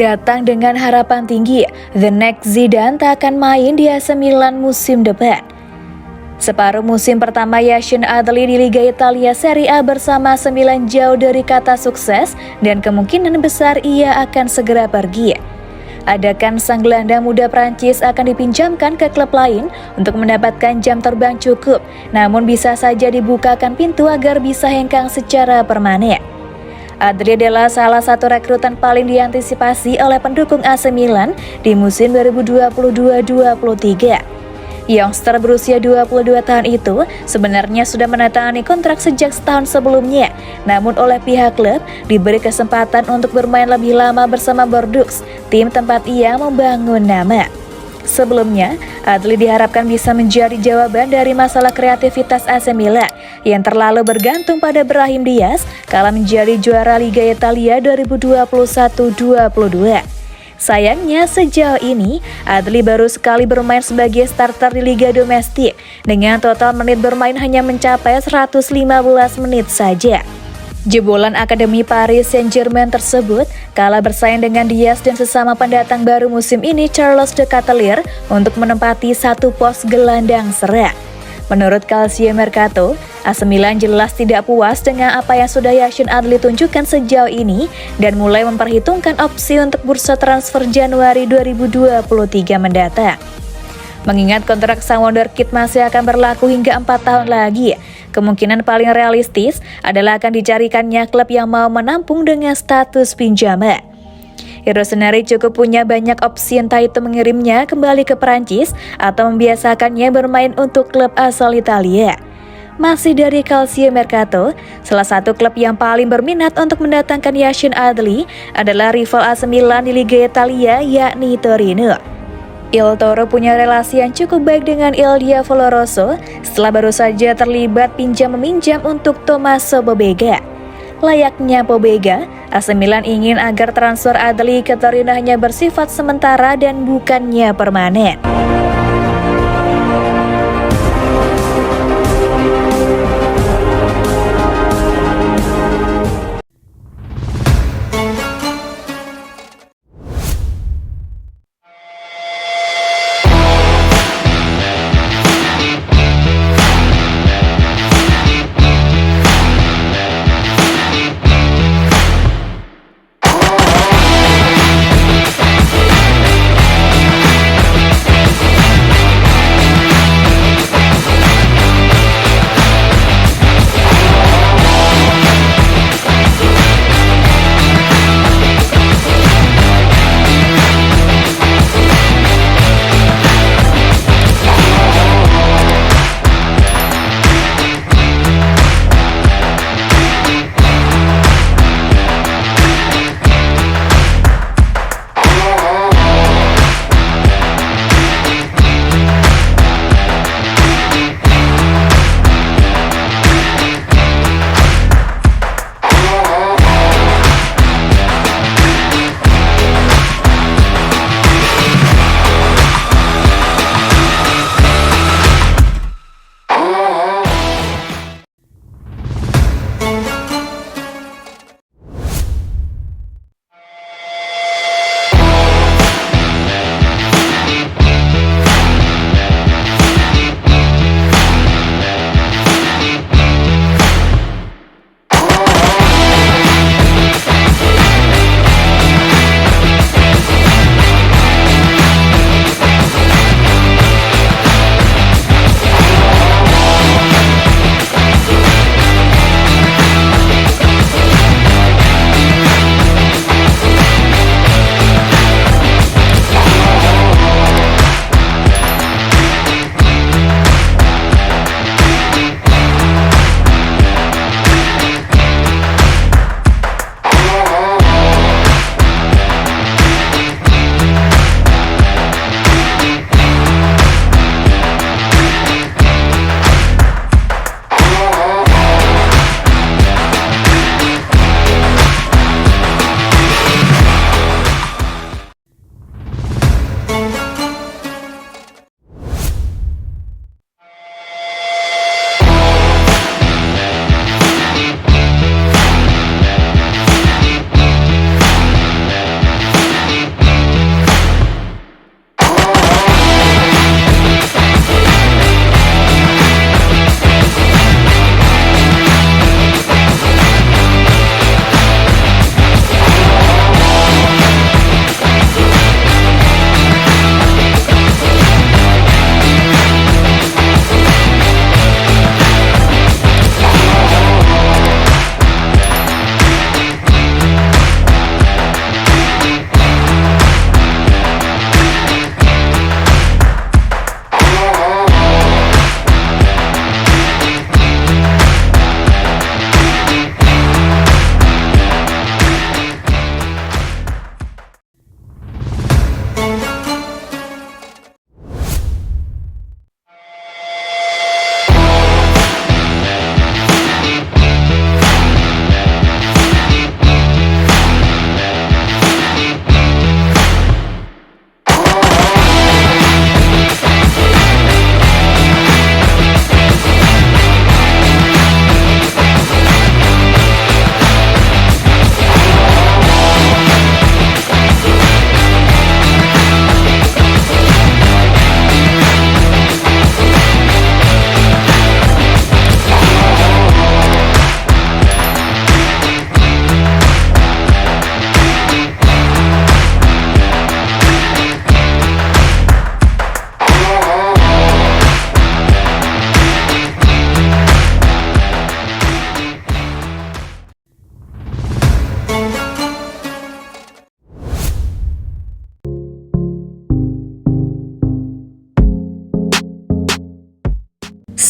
Datang dengan harapan tinggi, the next Zidane tak akan main di AC Milan musim depan. Separuh musim pertama Yashin Adli di Liga Italia Serie A bersama AC Milan jauh dari kata sukses dan kemungkinan besar ia akan segera pergi. Adakan sang gelandang muda Prancis akan dipinjamkan ke klub lain untuk mendapatkan jam terbang cukup, namun bisa saja dibukakan pintu agar bisa hengkang secara permanen. Adli adalah salah satu rekrutan paling diantisipasi oleh pendukung AC Milan di musim 2022-23. Youngster berusia 22 tahun itu sebenarnya sudah menandatangani kontrak sejak setahun sebelumnya, namun oleh pihak klub diberi kesempatan untuk bermain lebih lama bersama Bordeaux, tim tempat ia membangun nama. Sebelumnya, Adli diharapkan bisa menjadi jawaban dari masalah kreativitas AC Milan yang terlalu bergantung pada Brahim Diaz kala menjadi juara Liga Italia 2021-22. Sayangnya sejauh ini, Adli baru sekali bermain sebagai starter di Liga Domestik dengan total menit bermain hanya mencapai 115 menit saja. Jebolan Akademi Paris Saint-Germain tersebut kalah bersaing dengan Diaz dan sesama pendatang baru musim ini Charles de Ketelaere untuk menempati satu pos gelandang serang. Menurut Calcio Mercato, AC Milan jelas tidak puas dengan apa yang sudah Yashin Adli tunjukkan sejauh ini dan mulai memperhitungkan opsi untuk bursa transfer Januari 2023 mendatang. Mengingat kontrak sang wonderkid masih akan berlaku hingga 4 tahun lagi, kemungkinan paling realistis adalah akan dicarikannya klub yang mau menampung dengan status pinjaman. Hero sendiri cukup punya banyak opsi, entah itu mengirimnya kembali ke Perancis atau membiasakannya bermain untuk klub asal Italia. Masih dari Calcio Mercato, salah satu klub yang paling berminat untuk mendatangkan Yashin Adli adalah rival AC Milan di Liga Italia, yakni Torino. Il Toro punya relasi yang cukup baik dengan Il Diavolo Rosso setelah baru saja terlibat pinjam-meminjam untuk Tommaso Pobega. Layaknya Pobega, AC Milan ingin agar transfer Adli ke Torino hanya bersifat sementara dan bukannya permanen.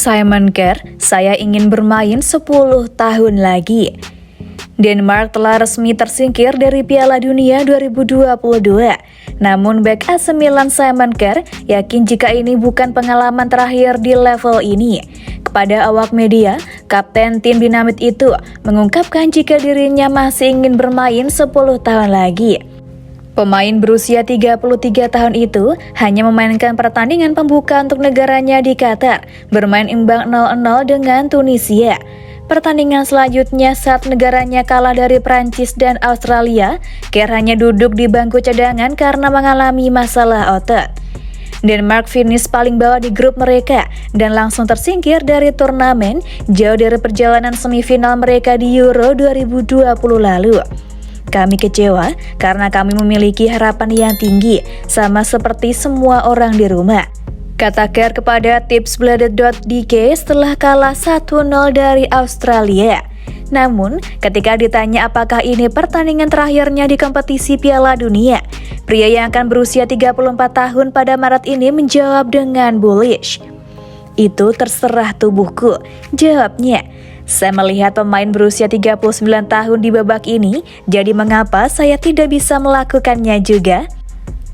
Simon Kjær, saya ingin bermain 10 tahun lagi. Denmark telah resmi tersingkir dari Piala Dunia 2022. Namun bek AC Milan Simon Kjær yakin jika ini bukan pengalaman terakhir di level ini. Kepada awak media, kapten tim dinamit itu mengungkapkan jika dirinya masih ingin bermain 10 tahun lagi. Pemain berusia 33 tahun itu hanya memainkan pertandingan pembuka untuk negaranya di Qatar, bermain imbang 0-0 dengan Tunisia. Pertandingan selanjutnya saat negaranya kalah dari Prancis dan Australia, Kjær hanya duduk di bangku cadangan karena mengalami masalah otot. Denmark finish paling bawah di grup mereka dan langsung tersingkir dari turnamen, jauh dari perjalanan semifinal mereka di Euro 2020 lalu. Kami kecewa karena kami memiliki harapan yang tinggi, sama seperti semua orang di rumah, kata Kjær kepada tipsbladed.dk setelah kalah 1-0 dari Australia. Namun, ketika ditanya apakah ini pertandingan terakhirnya di kompetisi Piala Dunia, pria yang akan berusia 34 tahun pada Maret ini menjawab dengan bullish. Itu terserah tubuhku, jawabnya. Saya melihat pemain berusia 39 tahun di babak ini, jadi mengapa saya tidak bisa melakukannya juga?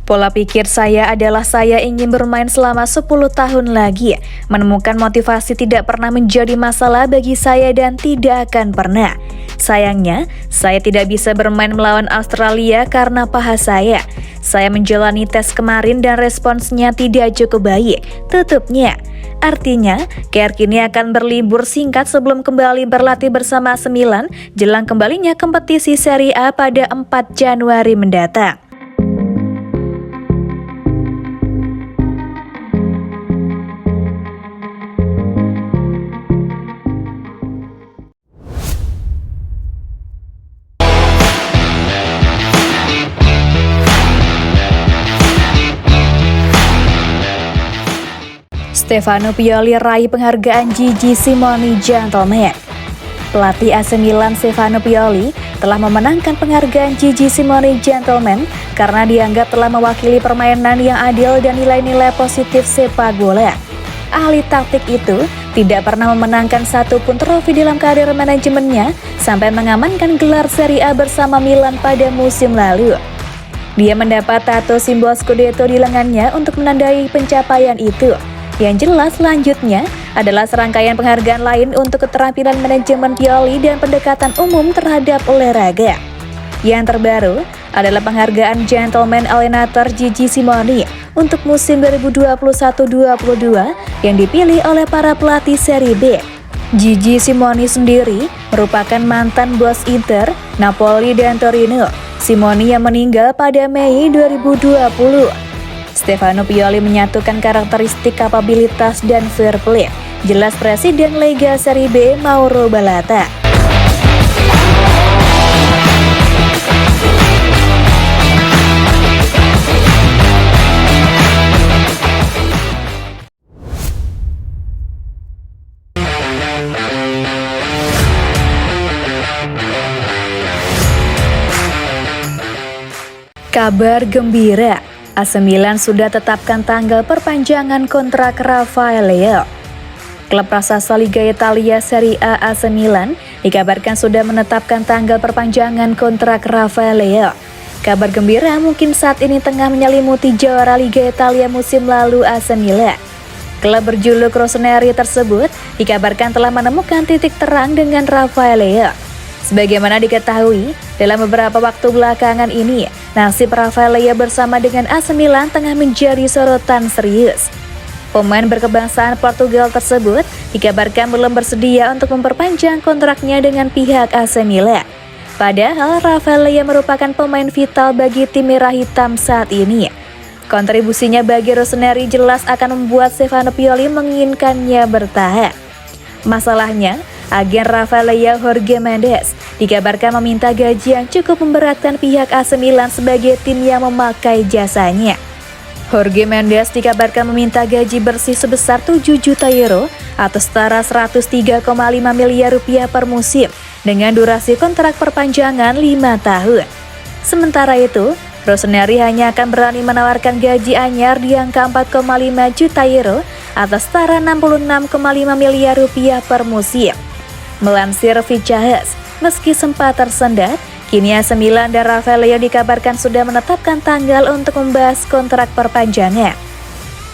Pola pikir saya adalah saya ingin bermain selama 10 tahun lagi. Menemukan motivasi tidak pernah menjadi masalah bagi saya dan tidak akan pernah. Sayangnya, saya tidak bisa bermain melawan Australia karena paha saya. Saya menjalani tes kemarin dan responsnya tidak cukup baik, tutupnya. Artinya, Kjær kini akan berlibur singkat sebelum kembali berlatih bersama AC Milan jelang kembalinya kompetisi Serie A pada 4 Januari mendatang. Stefano Pioli raih penghargaan Gigi Simoni Gentleman. Pelatih AC Milan Stefano Pioli telah memenangkan penghargaan Gigi Simoni Gentleman karena dianggap telah mewakili permainan yang adil dan nilai-nilai positif sepak bola. Ahli taktik itu tidak pernah memenangkan satupun trofi dalam karir manajemennya sampai mengamankan gelar Serie A bersama Milan pada musim lalu. Dia mendapat tato simbol Scudetto di lengannya untuk menandai pencapaian itu. Yang jelas selanjutnya adalah serangkaian penghargaan lain untuk keterampilan manajemen Pioli dan pendekatan umum terhadap olahraga. Yang terbaru adalah penghargaan Gentleman Allenatore Gigi Simoni untuk musim 2021-22 yang dipilih oleh para pelatih Serie B. Gigi Simoni sendiri merupakan mantan bos Inter, Napoli dan Torino. Simoni yang meninggal pada Mei 2020. Stefano Pioli menyatukan karakteristik kapabilitas dan fair play, jelas Presiden Lega Serie B Mauro Balata. Kabar gembira, AC Milan sudah tetapkan tanggal perpanjangan kontrak Rafael Leao. Klub raksasa Liga Italia Serie A AC Milan dikabarkan sudah menetapkan tanggal perpanjangan kontrak Rafael Leao. Kabar gembira mungkin saat ini tengah menyelimuti juara Liga Italia musim lalu AC Milan. Klub berjuluk Rossoneri tersebut dikabarkan telah menemukan titik terang dengan Rafael Leao. Sebagaimana diketahui, dalam beberapa waktu belakangan ini, nasib Rafael Leao bersama dengan AC Milan tengah menjadi sorotan serius. Pemain berkebangsaan Portugal tersebut dikabarkan belum bersedia untuk memperpanjang kontraknya dengan pihak AC Milan. Padahal Rafael Leao merupakan pemain vital bagi tim merah hitam saat ini. Kontribusinya bagi Rossoneri jelas akan membuat Stefano Pioli menginginkannya bertahan. Masalahnya, agen Rafael Leao Jorge Mendes dikabarkan meminta gaji yang cukup memberatkan pihak AC Milan sebagai tim yang memakai jasanya. Jorge Mendes dikabarkan meminta gaji bersih sebesar 7 juta euro atau setara 103,5 miliar rupiah per musim dengan durasi kontrak perpanjangan 5 tahun. Sementara itu, Rossoneri hanya akan berani menawarkan gaji anyar di angka 4,5 juta euro atau setara 66,5 miliar rupiah per musim. Melansir Vichahas, meski sempat tersendat, kini AC Milan dan Rafael Leao dikabarkan sudah menetapkan tanggal untuk membahas kontrak perpanjangan.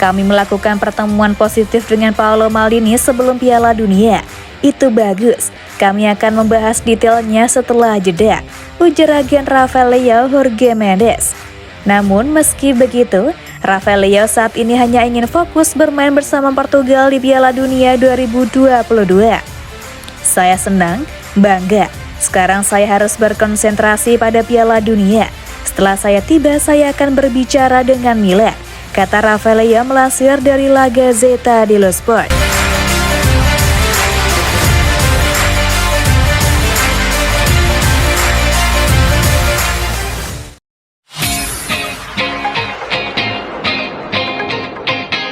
Kami melakukan pertemuan positif dengan Paolo Maldini sebelum Piala Dunia. Itu bagus, kami akan membahas detailnya setelah jeda, ujar agen Rafael Leao Jorge Mendes. Namun meski begitu, Rafael Leao saat ini hanya ingin fokus bermain bersama Portugal di Piala Dunia 2022. Saya senang, bangga. Sekarang saya harus berkonsentrasi pada Piala Dunia. Setelah saya tiba, saya akan berbicara dengan Milan, kata Rafael Leao melansir dari La Gazzetta dello Sport.